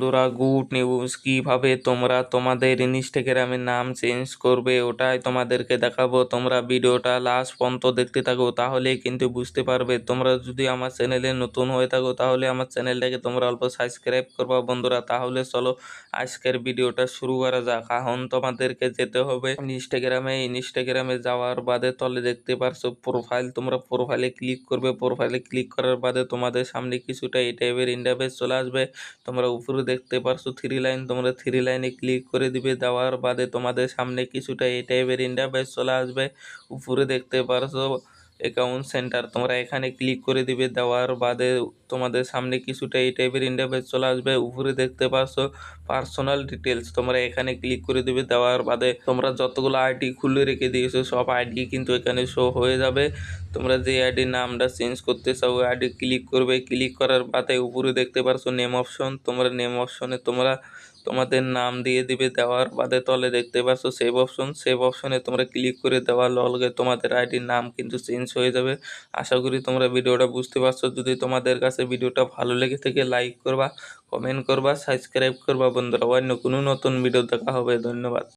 বন্ধুরা, good news! কিভাবে তোমরা তোমাদের ইনস্টাগ্রামের নাম চেঞ্জ করবে ওটাই তোমাদেরকে দেখাবো। তোমরা ভিডিওটা লাস্ট পর্যন্ত দেখতে থাকো, তাহলেই কিন্তু বুঝতে পারবে। তোমরা যদি আমার চ্যানেলে নতুন হয়ে থাকো তাহলে আমার চ্যানেলটাকে তোমরা অল্প সাবস্ক্রাইব করবা বন্ধুরা। তাহলে চলো আজকের ভিডিওটা শুরু করা যাক। এখন তোমাদেরকে যেতে হবে ইনস্টাগ্রামে যাওয়ার বাদে তলে দেখতে পারছো প্রোফাইল। তোমরা প্রোফাইলে ক্লিক করবে। প্রোফাইলে ক্লিক করার বাদে তোমাদের সামনে কিছুটা এই টাইপের ইন্টারফেস চলে আসবে। তোমরা উপরে দেখতে পারছো থ্রি লাইন, তোমরা থ্রি লাইনে ক্লিক করে দিবে। দেওয়ার বাদে তোমাদের সামনে কিছুটা এই টাইপের ইন্টারফেস চলে আসবে। উপরে দেখতে পারছো অ্যাকাউন্ট সেন্টার, তোমরা এখানে ক্লিক করে দিবে। দেওয়ার বাদে তোমাদের সামনে কিছুটা এই টাইপের ইন্টারফেস চলে আসবে। উপরে দেখতে পারছো পার্সোনাল ডিটেলস, তোমরা এখানে ক্লিক করে দিবে। দেওয়ার বাদে তোমরা যতগুলো আইডি খুলে রেখে দিয়েছো সব আইডি কিন্তু এখানে শো হয়ে যাবে। তোমরা যে আইডির নামটা চেঞ্জ করতে চাও ওই আইডি ক্লিক করবে। ক্লিক করার বাদে উপরে দেখতে পারছো নেম অপশন, তোমরা নেম অপশনে তোমরা তোমাদের নাম দিয়ে দিবে। দেওয়ার বাদে তলে দেখতে পাচ্ছ সেভ অপশন, সেভ অপশনে তোমরা ক্লিক করে দেওয়ার লগে তোমাদের আইডির নাম কিন্তু চেঞ্জ হয়ে যাবে। আশা করি তোমরা ভিডিওটা বুঝতে পারছো। যদি তোমাদের কাছে ভিডিওটা ভালো লেগে থাকে লাইক করবা, কমেন্ট করবা, সাবস্ক্রাইব করবা বন্ধুরা। অন্য কোনো নতুন ভিডিও দেখা হবে। ধন্যবাদ।